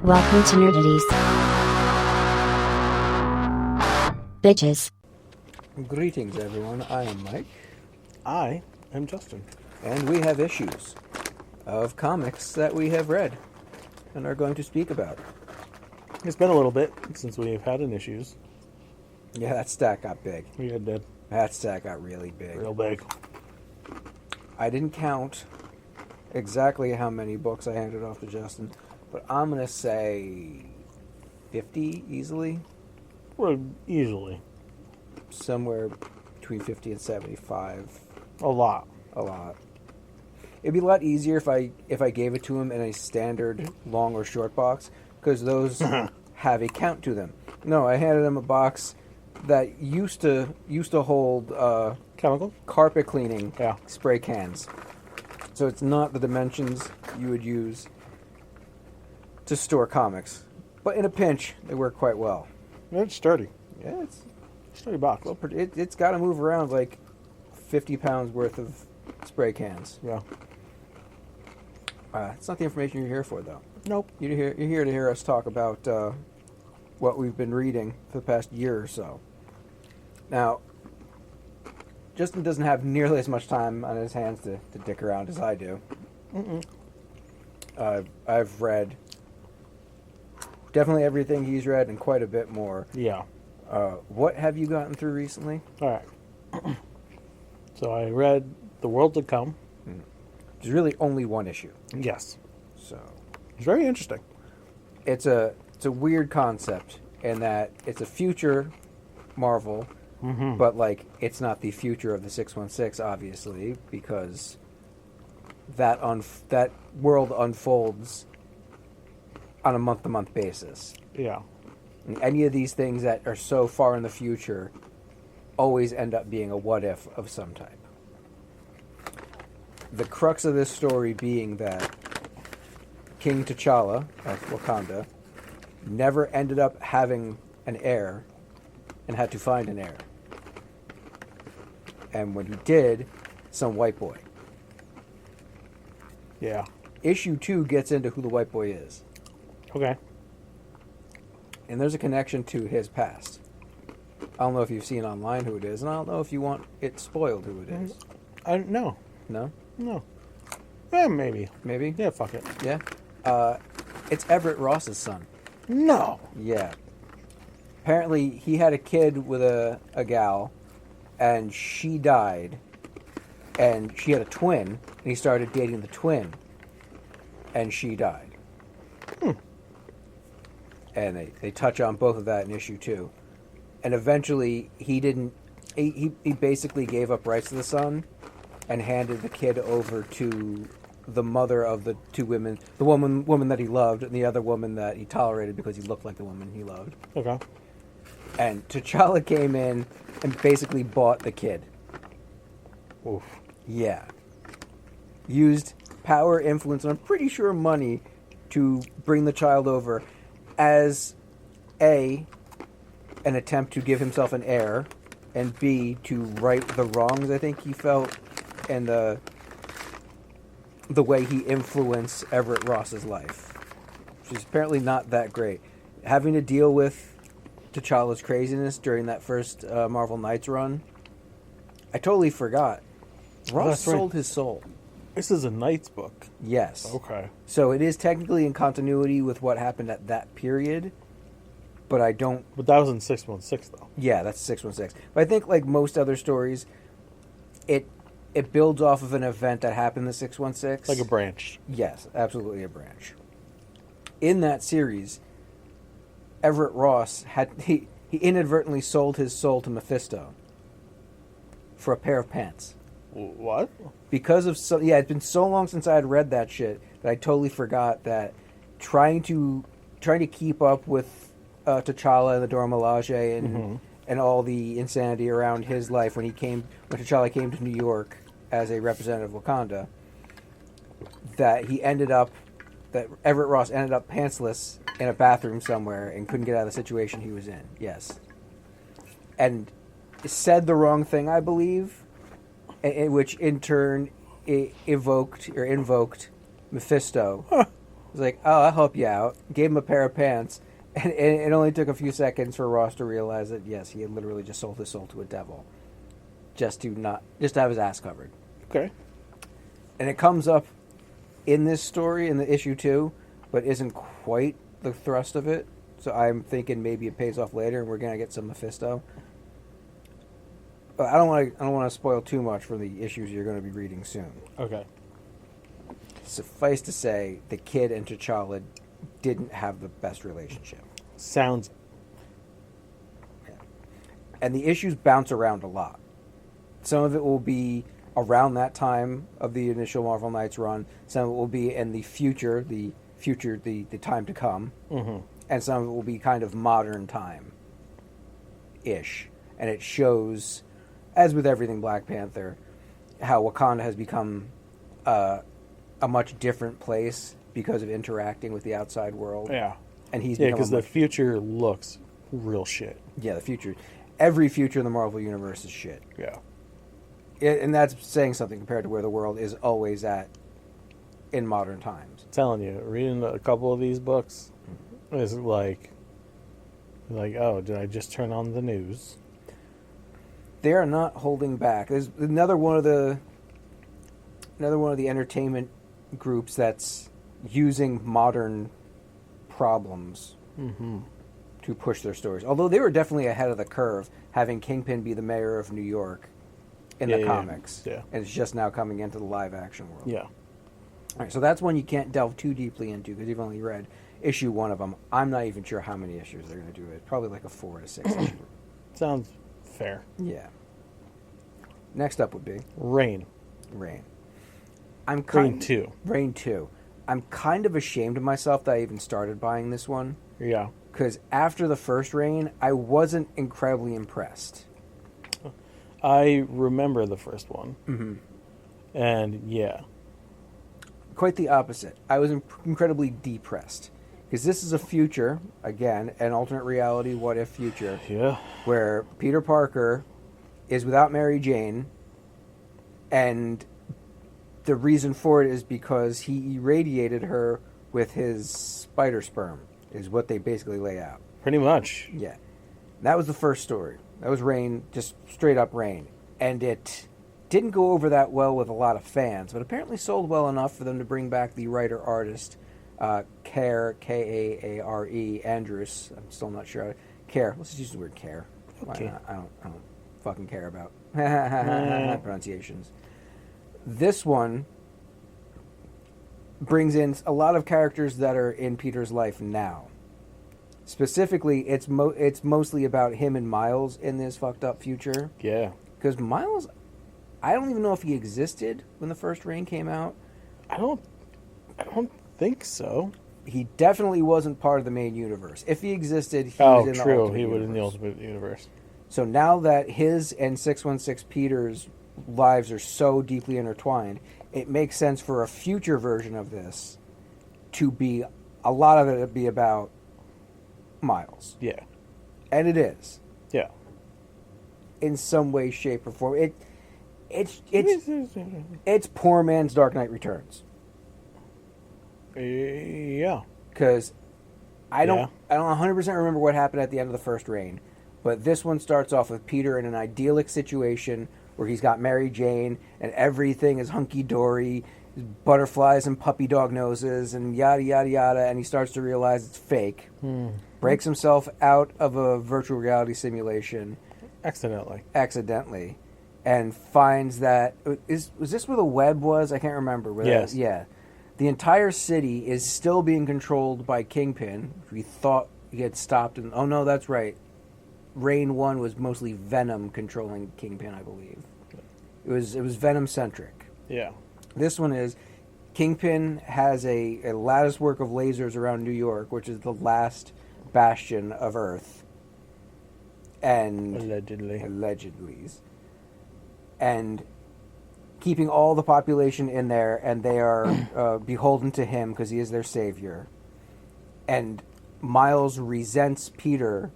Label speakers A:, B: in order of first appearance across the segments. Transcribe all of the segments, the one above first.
A: Welcome to Nerdities. Bitches.
B: Greetings, everyone. I am Mike.
C: I am Justin.
B: And we have issues of comics that we have read and are going to speak about.
C: It's been a little bit since we've had an issues.
B: Yeah, that stack got big.
C: We had that
B: That stack got really big.
C: real big.
B: I didn't count exactly how many books I handed off to Justin, but I'm going to say 50 easily.
C: Well, easily.
B: Somewhere between 50 and 75.
C: A lot.
B: A lot. It'd be a lot easier if I gave it to him in a standard long or short box, because those have a count to them. No, I handed him a box that used to hold
C: Chemical?
B: carpet cleaning
C: Yeah.
B: spray cans. So it's not the dimensions you would use to store comics. But in a pinch, they work quite well.
C: It's sturdy.
B: Yeah, it's
C: Sturdy box.
B: well, it's got to move around like 50 pounds worth of spray cans.
C: Yeah.
B: It's not the information you're here for, though.
C: Nope.
B: You're here to hear us talk about what we've been reading for the past year or so. Now, Justin doesn't have nearly as much time on his hands to dick around as I do. I've read definitely everything he's read and quite a bit more.
C: Yeah.
B: What have you gotten through recently?
C: All right. So I read The World to Come.
B: There's really only one issue.
C: Yes.
B: So
C: It's very interesting.
B: it's a weird concept in that it's a future Marvel, but like it's not the future of the 616, obviously, because that world unfolds on a month-to-month basis.
C: Yeah.
B: And any of these things that are so far in the future always end up being a what-if of some type. The crux of this story being that King T'Challa of Wakanda never ended up having an heir and had to find an heir. And when he did, some white boy.
C: Yeah.
B: Issue 2 gets into who the white boy is.
C: Okay.
B: And there's a connection to his past. I don't know if you've seen online who it is, and I don't know if you want it spoiled who it is.
C: No.
B: No?
C: No. Maybe.
B: Maybe?
C: Yeah, fuck it.
B: Yeah? It's Everett Ross's son.
C: No.
B: Yeah. Apparently, he had a kid with a gal, and she died, and she had a twin, and he started dating the twin, and she died. And they touch on both of that in issue 2. And eventually, he basically gave up rights to the son and handed the kid over to the mother of the two women, the woman that he loved, and the other woman that he tolerated because he looked like the woman he loved.
C: Okay.
B: And T'Challa came in and basically bought the kid.
C: Oof.
B: Yeah. Used power, influence, and I'm pretty sure money to bring the child over as an attempt to give himself an heir, and B, to right the wrongs I think he felt and the way he influenced Everett Ross's life, which is apparently not that great. Having to deal with T'Challa's craziness during that first Marvel Knights run, I totally forgot. Ross
C: That's right.
B: sold his soul.
C: This is a Knights book.
B: Yes.
C: Okay.
B: So it is technically in continuity with what happened at that period, but I don't...
C: But that was in 616, though.
B: Yeah, that's 616. But I think, like most other stories, it builds off of an event that happened in the 616.
C: Like a branch.
B: Yes, absolutely a branch. In that series, Everett Ross he inadvertently sold his soul to Mephisto for a pair of pants.
C: What?
B: Because of it's been so long since I had read that shit that I totally forgot that trying to keep up with T'Challa and the Dora Milaje and all the insanity around his life when T'Challa came to New York as a representative of Wakanda, that Everett Ross ended up pantsless in a bathroom somewhere and couldn't get out of the situation he was in. Yes. And said the wrong thing, I believe, which in turn invoked Mephisto, was like, "Oh, I'll help you out." Gave him a pair of pants, and it only took a few seconds for Ross to realize that yes, he had literally just sold his soul to a devil, just to have his ass covered.
C: Okay.
B: And it comes up in this story in the issue 2, but isn't quite the thrust of it. So I'm thinking maybe it pays off later, and we're gonna get some Mephisto. But I don't want to spoil too much for the issues you're going to be reading soon.
C: Okay.
B: Suffice to say, the kid and T'Challa didn't have the best relationship,
C: Sounds.
B: and the issues bounce around a lot. Some of it will be around that time of the initial Marvel Knights run. Some of it will be in the future, the time to come, and some of it will be kind of modern time ish, and it shows, as with everything Black Panther, how Wakanda has become a much different place because of interacting with the outside world.
C: Yeah.
B: And he's
C: Yeah,
B: become
C: because the future looks real shit.
B: the future. Every future in the Marvel universe is shit.
C: Yeah.
B: And that's saying something compared to where the world is always at in modern times.
C: Telling you, reading a couple of these books is like, oh, did I just turn on the news?
B: They are not holding back. There's another one of the entertainment groups that's using modern problems to push their stories. Although they were definitely ahead of the curve, having Kingpin be the mayor of New York in the comics.
C: Yeah.
B: And it's just now coming into the live action world.
C: Yeah.
B: All right, so that's one you can't delve too deeply into because you've only read issue 1 of them. I'm not even sure how many issues they're going to do it. Probably like a 4 to 6 issue.
C: Sounds fair.
B: Yeah. Next up would be
C: Rain.
B: Rain.
C: Rain 2.
B: Rain 2. I'm kind of ashamed of myself that I even started buying this one.
C: Yeah.
B: Because after the first Rain, I wasn't incredibly impressed.
C: I remember the first one. Mm-hmm. And yeah.
B: Quite the opposite. I was incredibly depressed. Because this is a future, again, an alternate reality, what if future,
C: Yeah.
B: where Peter Parker is without Mary Jane, and the reason for it is because he irradiated her with his spider sperm, is what they basically lay out.
C: Pretty much.
B: Yeah. That was the first story. That was Rain, just straight up Rain. And it didn't go over that well with a lot of fans, but apparently sold well enough for them to bring back the writer-artist, Care, Kaare, Andrus. I'm still not sure. Care. Let's just use the word Care.
C: Okay.
B: Why not? I don't fucking care about pronunciations. This one brings in a lot of characters that are in Peter's life now. Specifically, it's mostly about him and Miles in this fucked up future.
C: Yeah.
B: Because Miles, I don't even know if he existed when the first Rain came out.
C: I don't think so.
B: He definitely wasn't part of the main universe. If he existed, he was in the
C: true.
B: Ultimate
C: He was in
B: Universe.
C: the Ultimate Universe.
B: So now that his and 616 Peter's lives are so deeply intertwined, it makes sense for a future version of this to be, a lot of it to be about Miles.
C: Yeah.
B: And it is.
C: Yeah.
B: In some way, shape, or form. It's poor man's Dark Knight Returns.
C: Yeah.
B: Because I don't
C: Yeah.
B: 100% remember what happened at the end of the first Rain, but this one starts off with Peter in an idyllic situation where he's got Mary Jane and everything is hunky-dory, butterflies and puppy dog noses and yada yada yada, and he starts to realize it's fake. Breaks himself out of a virtual reality simulation accidentally, and finds that was this where the web was? I can't remember.
C: Yes.
B: The entire city is still being controlled by Kingpin. We thought he had stopped, and oh no, that's right. Rain 1 was mostly Venom controlling Kingpin, I believe. It was Venom centric.
C: Yeah.
B: This one is Kingpin has a lattice work of lasers around New York, which is the last bastion of Earth. And allegedly. And keeping all the population in there, and they are beholden to him because he is their savior. And Miles resents Peter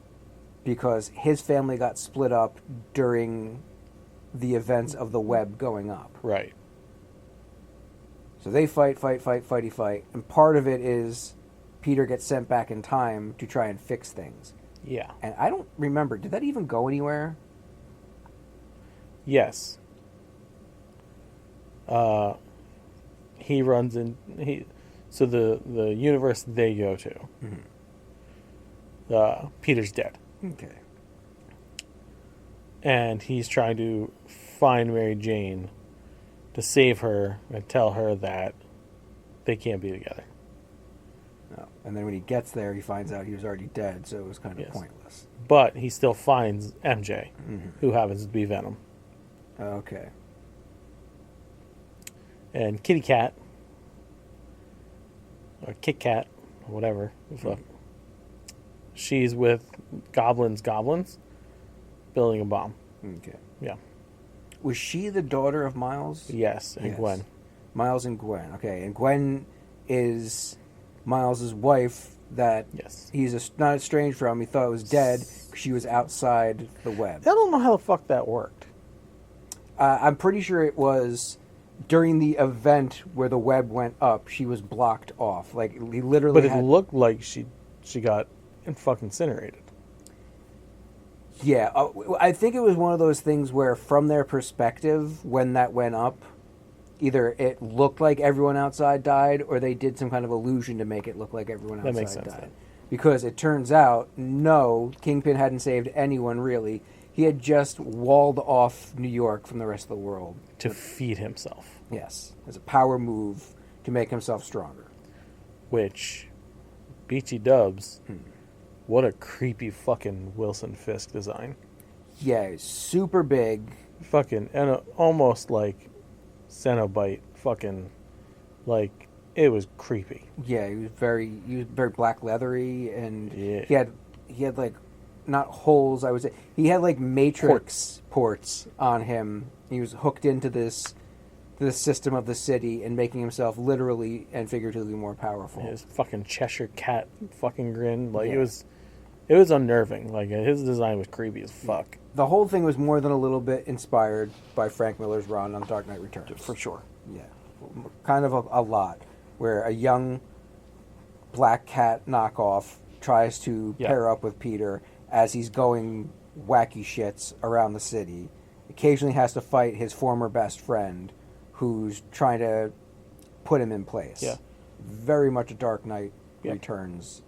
B: because his family got split up during the events of the web going up.
C: Right.
B: So they fight, and part of it is Peter gets sent back in time to try and fix things.
C: Yeah.
B: And I don't remember, did that even go anywhere?
C: Yes. He runs in. So the universe they go to. Peter's dead,
B: Okay.
C: and he's trying to find Mary Jane to save her and tell her that they can't be together.
B: No. And then when he gets there, he finds out he was already dead, so it was kind of
C: Yes.
B: pointless.
C: But he still finds MJ, who happens to be Venom,
B: Okay.
C: and Kitty Cat, or Kit Kat, or whatever the fuck. She's with goblins, building a bomb.
B: Okay.
C: Yeah.
B: Was she the daughter of Miles?
C: Yes, and
B: Yes.
C: Gwen.
B: Miles and Gwen. Okay, and Gwen is Miles's wife that
C: Yes.
B: he's not estranged from. He thought was dead 'cause she was outside the web.
C: I don't know how the fuck that worked.
B: I'm pretty sure it was during the event where the web went up. She was blocked off. Like he literally.
C: But it
B: had,
C: looked like she got fucking incinerated.
B: Yeah, I think it was one of those things where, from their perspective, when that went up, either it looked like everyone outside died, or they did some kind of illusion to make it look like everyone outside
C: That makes sense,
B: died.
C: then.
B: Because it turns out, no, Kingpin hadn't saved anyone really. He had just walled off New York from the rest of the world.
C: To feed himself.
B: Yes, as a power move to make himself stronger.
C: Which, Beachy Dubs, what a creepy fucking Wilson Fisk design.
B: Yeah, he's super big.
C: Fucking, and almost like Cenobite fucking, like, it was creepy.
B: Yeah, he was very black leathery, and
C: Yeah.
B: he had like not holes. I would say he had like matrix ports on him. He was hooked into this system of the city and making himself literally and figuratively more powerful.
C: His fucking Cheshire cat fucking grin, like
B: Yeah.
C: it was unnerving. Like his design was creepy as fuck.
B: The whole thing was more than a little bit inspired by Frank Miller's run on Dark Knight Returns.
C: For sure.
B: Yeah, kind of a lot, where a young Black Cat knockoff tries to
C: Yeah.
B: pair up with Peter as he's going wacky shits around the city. Occasionally has to fight his former best friend, who's trying to put him in place.
C: Yeah.
B: Very much a Dark Knight
C: Yeah.
B: Returns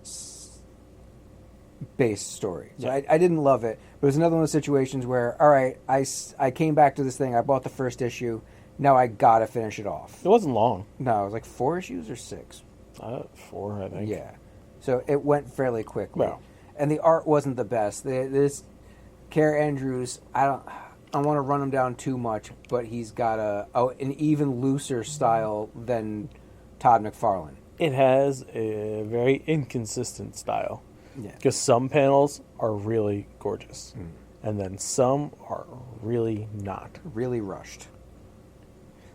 B: based story. So
C: Yeah.
B: I didn't love it, but it was another one of those situations where, all right, I came back to this thing, I bought the first issue, now I gotta finish it off.
C: It wasn't long.
B: No, it was like 4 issues or 6.
C: 4, I think.
B: Yeah. So it went fairly quickly.
C: Well.
B: And the art wasn't the best. This Care Andrews, I don't want to run him down too much, but he's got an even looser style than Todd McFarlane.
C: It has a very inconsistent style.
B: Yeah.
C: Because some panels are really gorgeous. And then some are really not.
B: Really rushed.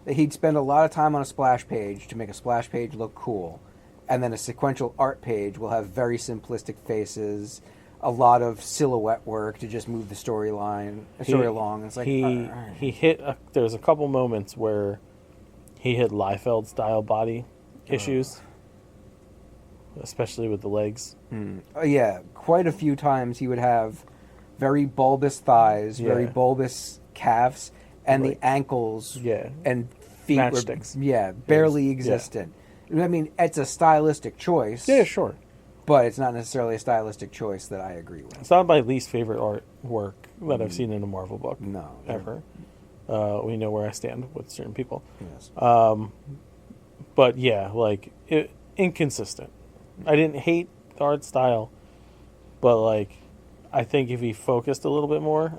B: He'd spend a lot of time on a splash page to make a splash page look cool. And then a sequential art page will have very simplistic faces, a lot of silhouette work to just move the story along. It's like
C: he hit. There's a couple moments where he hit Liefeld style body issues, especially with the legs.
B: Yeah, quite a few times he would have very bulbous thighs, very
C: Yeah.
B: bulbous calves, and
C: Like-
B: the ankles
C: Yeah.
B: and feet were
C: Matchsticks.
B: barely
C: Yeah.
B: existent. I mean, it's a stylistic choice.
C: Yeah, sure.
B: But it's not necessarily a stylistic choice that I agree with.
C: It's not my least favorite artwork that I've seen in a Marvel book.
B: No.
C: Ever. We know where I stand with certain people.
B: Yes.
C: But yeah, like, inconsistent. I didn't hate the art style, but, like, I think if he focused a little bit more...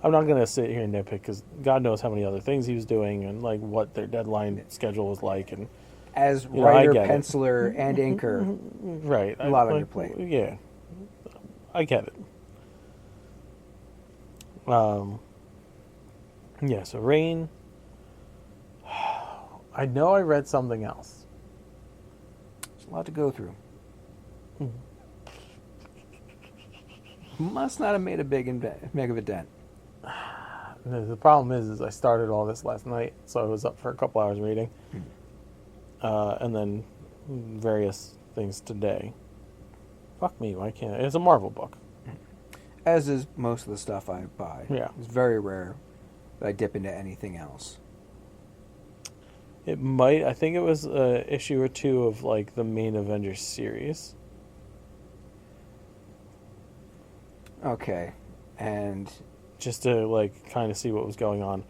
C: I'm not going to sit here and nitpick, because God knows how many other things he was doing and, like, what their deadline schedule was like. And
B: As
C: know, I
B: writer,
C: get it.
B: penciler, and inker,
C: right.
B: a lot on your plate.
C: Yeah. I get it. Yeah, so Rain... I know I read something else.
B: It's a lot to go through. Must not have made a big of a dent.
C: The problem is I started all this last night, so I was up for a couple hours reading, and then various things today. Fuck me, why can't it's a Marvel book?
B: As is most of the stuff I buy.
C: Yeah.
B: It's very rare that I dip into anything else.
C: It might. I think it was an issue or two of like the main Avengers series.
B: Okay, and
C: Just to like kind of see what was going on.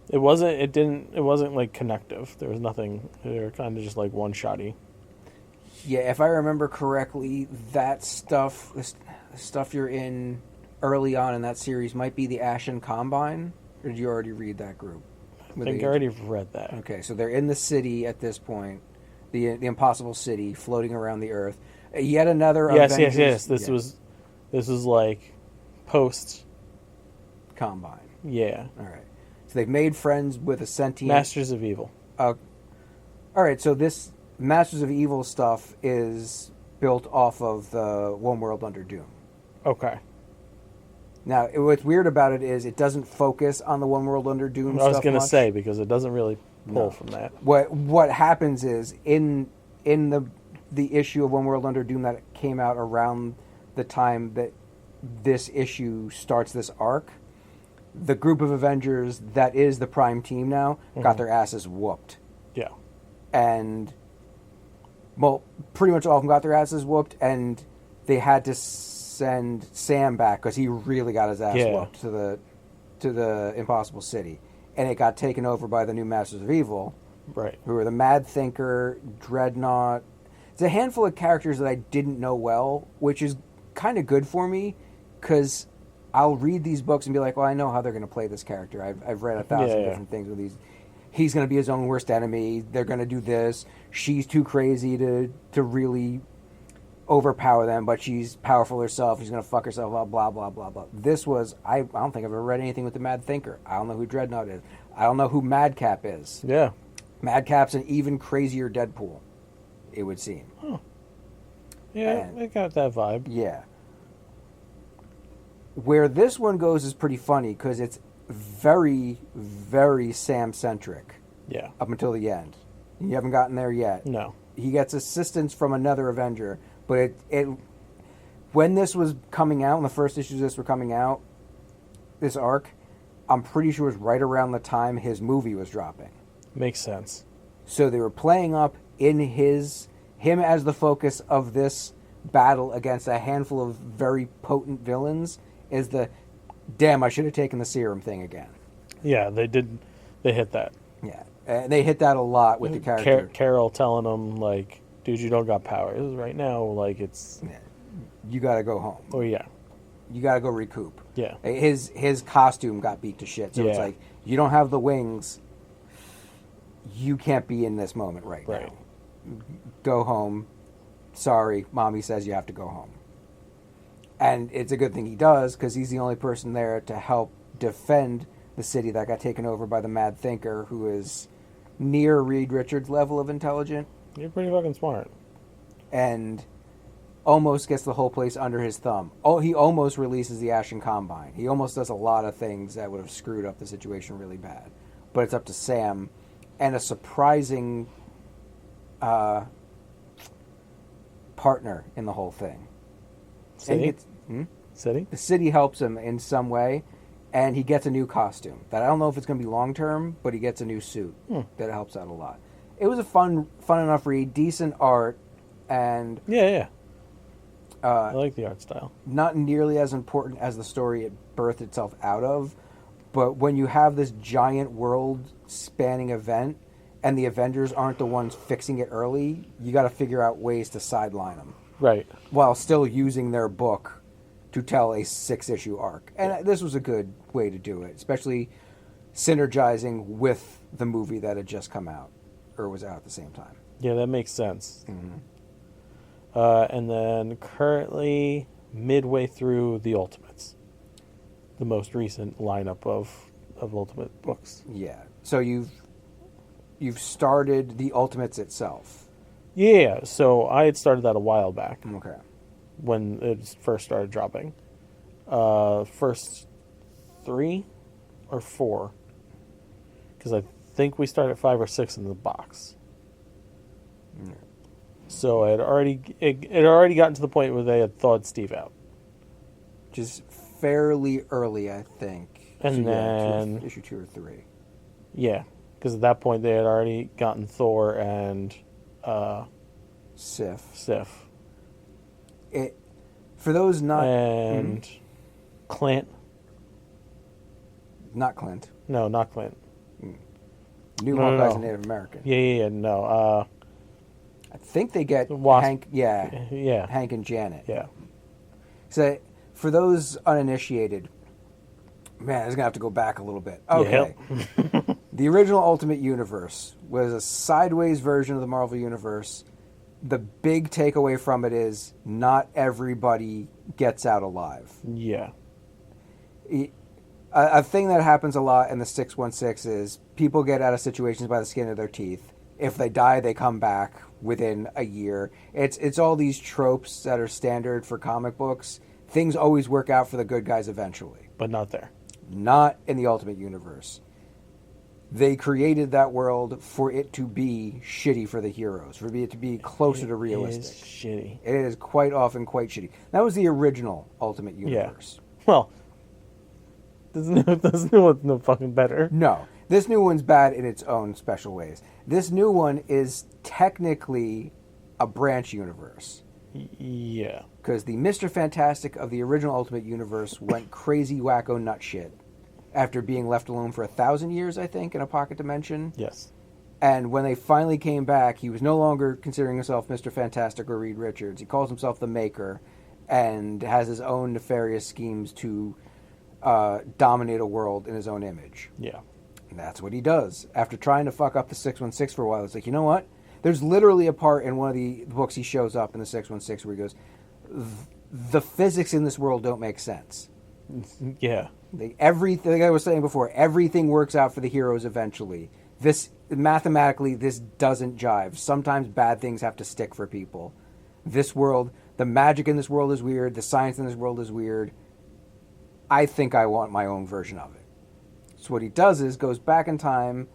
C: It wasn't. It didn't. It wasn't like connective. There was nothing. They were kind of just like one shotty.
B: yeah, if I remember correctly, that stuff, the stuff you're in early on in that series, might be the Ashen Combine. Or did you already read that group?
C: I think I already read that.
B: Okay, so they're in the city at this point, the Impossible City, floating around the Earth. Yet another
C: Yes,
B: Avengers,
C: yes. This
B: yeah,
C: was like post.
B: Combine.
C: Yeah,
B: All right, so they've made friends with a sentient
C: Masters of Evil.
B: All right, so this Masters of Evil stuff is built off of the One World Under Doom.
C: Okay.
B: Now, what's weird about it is it doesn't focus on the One World Under Doom.
C: I was
B: stuff
C: gonna
B: much.
C: say because it doesn't really pull
B: No.
C: from that.
B: What happens is in the issue of One World Under Doom that came out around the time that this issue starts this arc, the group of Avengers that is the Prime Team now got their asses whooped.
C: Yeah.
B: And well, pretty much all of them got their asses whooped, and they had to send Sam back because he really got his ass
C: Yeah.
B: whooped to the Impossible City, and it got taken over by the new Masters of Evil,
C: Right.
B: who are the Mad Thinker, Dreadnought. It's a handful of characters that I didn't know well, which is kind of good for me because I'll read these books and be like, well, I know how they're going to play this character. I've read 1,000
C: Yeah.
B: different things with these. He's going to be his own worst enemy. They're going to do this. She's too crazy to really overpower them, but she's powerful herself. She's going to fuck herself up, blah, blah, blah, blah. This was, I don't think I've ever read anything with the Mad Thinker. I don't know who Dreadnought is. I don't know who Madcap is.
C: Yeah.
B: Madcap's an even crazier Deadpool, it would seem.
C: Yeah.
B: And-
C: It got that vibe.
B: Yeah. Where this one goes is pretty funny because it's very, very Sam-centric
C: Yeah.
B: up until the end. You haven't gotten there yet.
C: No.
B: He gets assistance from another Avenger, but it when this was coming out, when the first issues of this were coming out, this arc, I'm pretty sure it was right around the time his movie was dropping.
C: Makes sense.
B: So they were playing up in him as the focus of this battle against a handful of very potent villains is the damn, I should have taken the serum thing again.
C: Yeah, they did. They hit that.
B: Yeah. And they hit that a lot with the character.
C: Carol telling him like, "Dude, you don't got powers right now. Like it's."
B: Yeah. You got to go home.
C: Oh yeah.
B: You got to go recoup.
C: Yeah.
B: His costume got beat to shit. So it's
C: Yeah.
B: like, you don't have the wings. You can't be in this moment right
C: Right.
B: now. Go home. Sorry, mommy says you have to go home. And it's a good thing he does because he's the only person there to help defend the city that got taken over by the Mad Thinker, who is near Reed Richards' level of intelligent
C: You're pretty fucking smart.
B: and almost gets the whole place under his thumb. Oh, he almost releases the Ashen Combine. He almost does a lot of things that would have screwed up the situation really bad. But it's up to Sam and a surprising partner in the whole thing.
C: City?
B: And
C: City?
B: the city helps him in some way, and he gets a new costume that I don't know if it's going to be long term, but he gets a new suit that helps out a lot. It was a fun enough read, decent art, and
C: Yeah, yeah. I like the art style.
B: not nearly as important as the story it birthed itself out of. But when you have this giant world-spanning event, and the Avengers aren't the ones fixing it early, you got to figure out ways to sideline them
C: Right.
B: while still using their book to tell a 6-issue arc. And this was a good way to do it, especially synergizing with the movie that had just come out, or was out at the same time.
C: Yeah, that makes sense. And then currently midway through the Ultimates, the most recent lineup of Ultimate books.
B: Yeah. So you've started the Ultimates itself.
C: Yeah, so I had started that a while back
B: Okay.
C: when it first started dropping. First 3 or 4. Because I think we start at 5 or 6 in the box. So it had already gotten to the point where they had thawed Steve out.
B: Which is fairly early, I think.
C: And then
B: issue 2 or 3.
C: Yeah, because at that point they had already gotten Thor and Sif.
B: For those not
C: and Clint.
B: Not Clint.
C: No, not Clint.
B: New
C: No,
B: Hawkeye's
C: no.
B: a Native American.
C: Yeah. No.
B: I think they get
C: Wasp.
B: Hank. Yeah,
C: Yeah.
B: Hank and Janet.
C: Yeah.
B: So for those uninitiated, man, it's gonna have to go back a little bit. Okay.
C: Yep.
B: The original Ultimate Universe was a sideways version of the Marvel Universe. The big takeaway from it is not everybody gets out alive.
C: Yeah.
B: A thing that happens a lot in the 616 is people get out of situations by the skin of their teeth. If they die, they come back within a year. It's all these tropes that are standard for comic books. Things always work out for the good guys eventually.
C: But not there.
B: Not in the Ultimate Universe. They created that world for it to be shitty for the heroes, for it to be closer to realistic.
C: It is shitty.
B: It is quite often quite shitty. That was the original Ultimate Universe.
C: Well, this new one's no fucking better.
B: No. This new one's bad in its own special ways. This new one is technically a branch universe.
C: Yeah.
B: Because the Mr. Fantastic of the original Ultimate Universe went crazy wacko nut shit after being left alone for 1,000 years, I think, in a pocket dimension.
C: Yes.
B: And when they finally came back, he was no longer considering himself Mr. Fantastic or Reed Richards. He calls himself the Maker and has his own nefarious schemes to dominate a world in his own image.
C: Yeah.
B: And that's what he does. After trying to fuck up the 616 for a while, it's like, you know what? There's literally a part in one of the books he shows up in the 616 where he goes, the physics in this world don't make sense.
C: Yeah.
B: Everything, like I was saying before, everything works out for the heroes eventually. Mathematically, this doesn't jive. Sometimes bad things have to stick for people. This world, the magic in this world is weird. The science in this world is weird. I think I want my own version of it. So what he does is goes back in time,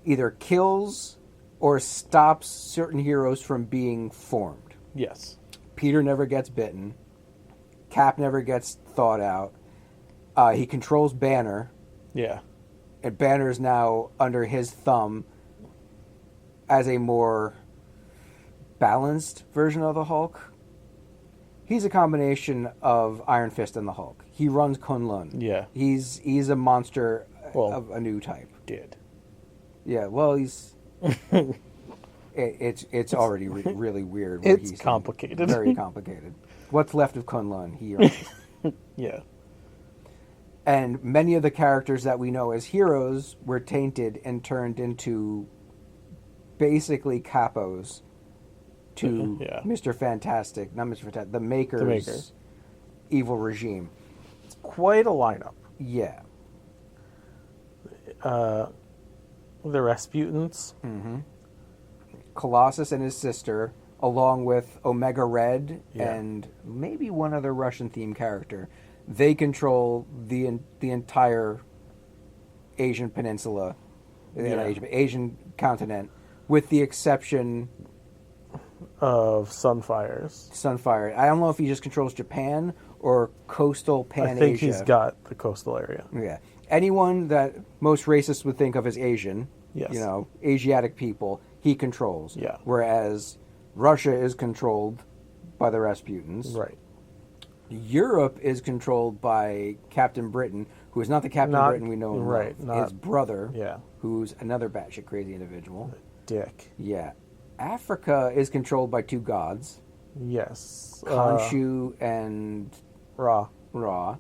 B: either kills or stops certain heroes from being formed.
C: Yes.
B: Peter never gets bitten. Cap never gets thawed out. He controls Banner,
C: Yeah.
B: and Banner is now under his thumb as a more balanced version of the Hulk. He's a combination of Iron Fist and the Hulk. He runs Kunlun.
C: Yeah.
B: He's a monster
C: Well,
B: of a new type.
C: Did.
B: Yeah, well, he's... it's already really weird. Where
C: It's
B: he's
C: complicated.
B: Very complicated. What's left of Kunlun, he runs.
C: Yeah.
B: And many of the characters that we know as heroes were tainted and turned into basically capos to
C: Yeah.
B: Mr. Fantastic, not Mr. Fantastic, the Maker's
C: Maker.
B: evil regime.
C: It's quite a lineup.
B: Yeah.
C: The Rasputins.
B: Colossus and his sister, along with Omega Red
C: Yeah.
B: and maybe one other Russian themed character, they control the entire Asian peninsula,
C: Yeah.
B: Asian continent, with the exception
C: Of Sunfires.
B: Sunfire. I don't know if he just controls Japan or coastal Pan Asia.
C: I think he's got the coastal area.
B: Yeah. Anyone that most racists would think of as Asian,
C: Yes.
B: you know, Asiatic people, he controls.
C: Yeah.
B: Whereas Russia is controlled by the Rasputins.
C: Right.
B: Europe is controlled by Captain Britain, who is not the Captain
C: Not-
B: Britain we know and
C: right,
B: love.
C: not-
B: His brother,
C: Yeah.
B: who's another batshit crazy individual.
C: Dick.
B: Yeah. Africa is controlled by two gods,
C: Yes.
B: Khonshu and
C: Ra.
B: Ra,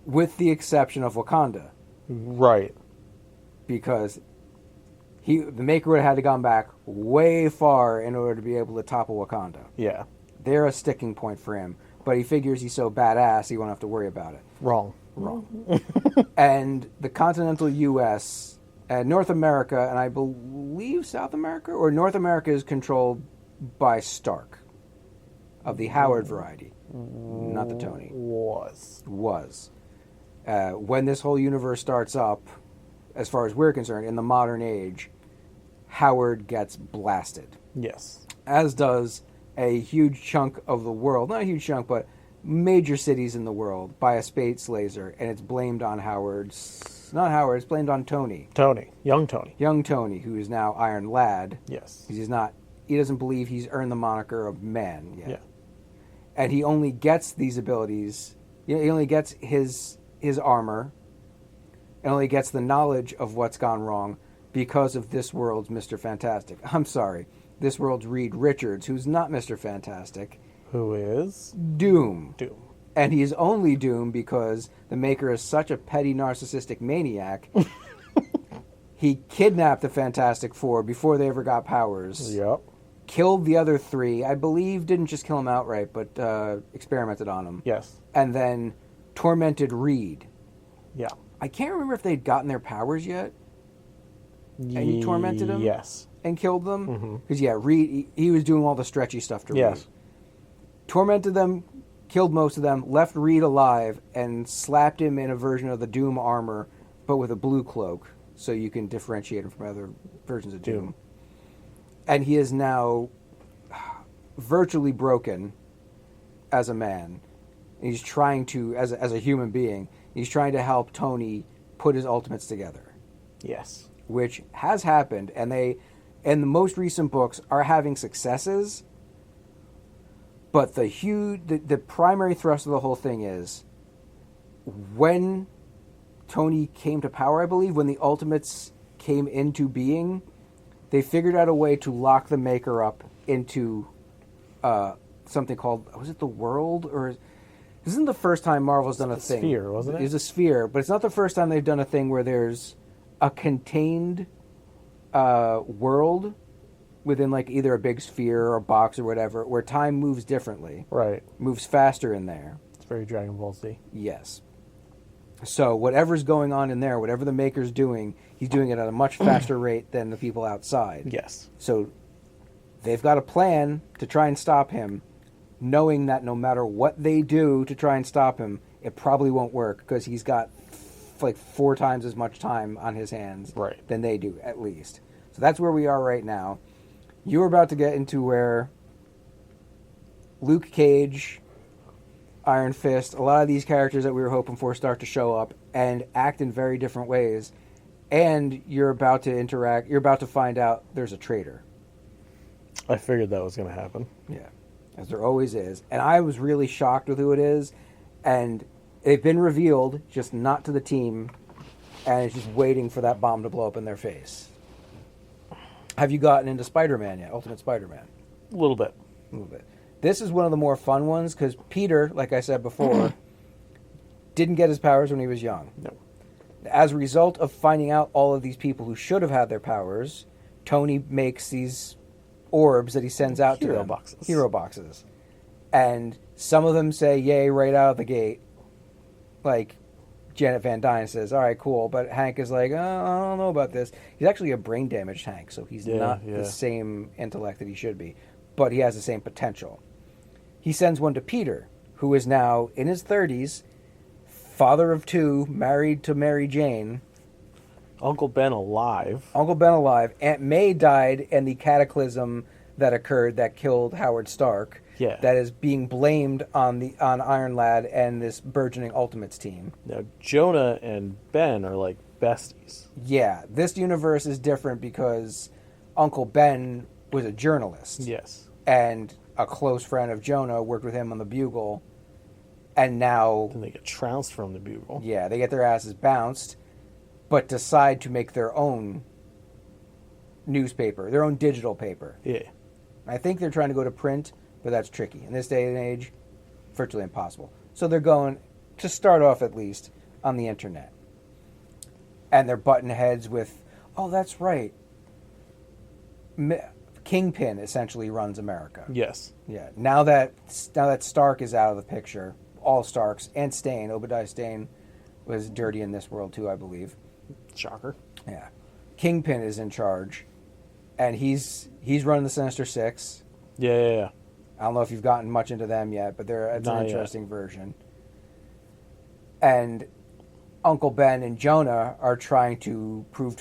B: with the exception of Wakanda,
C: Right.
B: because the Maker would have had to gone back way far in order to be able to topple Wakanda.
C: Yeah.
B: They're a sticking point for him, but he figures he's so badass he won't have to worry about it.
C: Wrong.
B: And the continental U.S. and North America, and I believe South America, or North America is controlled by Stark, of the Howard variety, not the Tony.
C: Was.
B: Was. When this whole universe starts up, as far as we're concerned, in the modern age, Howard gets blasted,
C: Yes.
B: as does a huge chunk of the world. Not a huge chunk, but major cities in the world by a space laser, and it's blamed on Howard's... Not Howard, it's blamed on Tony.
C: Tony. Young Tony.
B: Young Tony, who is now Iron Lad.
C: Yes.
B: Because he doesn't believe he's earned the moniker of man yet.
C: Yeah.
B: And he only gets these abilities, he only gets his armor, and only gets the knowledge of what's gone wrong because of this world's Mr. Fantastic. I'm sorry, this world's Reed Richards, who's not Mr. Fantastic,
C: Who is?
B: Doom.
C: Doom.
B: And he's only Doom because the Maker is such a petty narcissistic maniac. He kidnapped the Fantastic Four before they ever got powers.
C: Yep.
B: Killed the other three. I believe didn't just kill him outright, but experimented on him.
C: Yes.
B: And then tormented Reed.
C: Yeah.
B: I can't remember if they'd gotten their powers yet. And he tormented him?
C: Yes.
B: And killed them?
C: Mhm.
B: Because, Reed, he was doing all the stretchy stuff to
C: Yes.
B: Reed. Tormented them, killed most of them, left Reed alive, and slapped him in a version of the Doom armor, but with a blue cloak, so you can differentiate him from other versions of Doom. And he is now virtually broken as a man. And he's trying to, as a human being, he's trying to help Tony put his ultimates together,
C: Yes.
B: which has happened, and they, in the most recent books, are having successes. But the primary thrust of the whole thing is when Tony came to power, I believe, when the Ultimates came into being, they figured out a way to lock the Maker up into something called, was it the World? Or this isn't the first time Marvel's done a thing.
C: Sphere, wasn't it?
B: It's a sphere, but it's not the first time they've done a thing where there's a contained world within like either a big sphere or a box or whatever, where time moves differently,
C: Right.
B: moves faster in there.
C: It's very Dragon Ball Z.
B: Yes. So whatever's going on in there, whatever the Maker's doing, he's doing it at a much faster rate than the people outside.
C: Yes.
B: So they've got a plan to try and stop him, knowing that no matter what they do to try and stop him, it probably won't work because he's got like 4 times as much time on his hands
C: Right.
B: than they do, at least. So that's where we are right now. You're about to get into where Luke Cage, Iron Fist, a lot of these characters that we were hoping for start to show up and act in very different ways. And you're about to find out there's a traitor.
C: I figured that was going to happen.
B: Yeah, as there always is. And I was really shocked with who it is. And they've been revealed, just not to the team. And it's just waiting for that bomb to blow up in their face. Have you gotten into Spider-Man yet? Ultimate Spider-Man?
C: A little bit.
B: A little bit. This is one of the more fun ones because Peter, like I said before, didn't get his powers when he was young.
C: No.
B: As a result of finding out all of these people who should have had their powers, Tony makes these orbs that he sends out to
C: Hero
B: them.
C: boxes.
B: Hero boxes. And some of them say yay right out of the gate. Like Janet Van Dyne says, all right, cool. But Hank is like, I don't know about this. He's actually a brain damaged Hank, so he's not the same intellect that he should be. But he has the same potential. He sends one to Peter, who is now in his 30s, father of 2, married to Mary Jane.
C: Uncle Ben alive.
B: Uncle Ben alive. Aunt May died in the cataclysm that occurred that killed Howard Stark.
C: Yeah.
B: That is being blamed on Iron Lad and this burgeoning Ultimates team.
C: Now, Jonah and Ben are like besties.
B: Yeah, this universe is different because Uncle Ben was a journalist.
C: Yes.
B: And a close friend of Jonah worked with him on the Bugle. And now,
C: Then they get trounced from the Bugle.
B: yeah, they get their asses bounced, but decide to make their own newspaper, their own digital paper.
C: Yeah.
B: I think they're trying to go to print, but that's tricky. In this day and age, virtually impossible. So they're going, to start off at least, on the internet. And they're butting heads with, oh, that's right. Kingpin essentially runs America.
C: Yes.
B: Yeah. Now that Stark is out of the picture, all Starks, and Stane, Obadiah Stane was dirty in this world too, I believe.
C: Shocker.
B: Yeah. Kingpin is in charge, and he's running the Sinister Six.
C: Yeah.
B: I don't know if you've gotten much into them yet, but it's an
C: Not yet.
B: interesting version. And Uncle Ben and Jonah are trying to prove to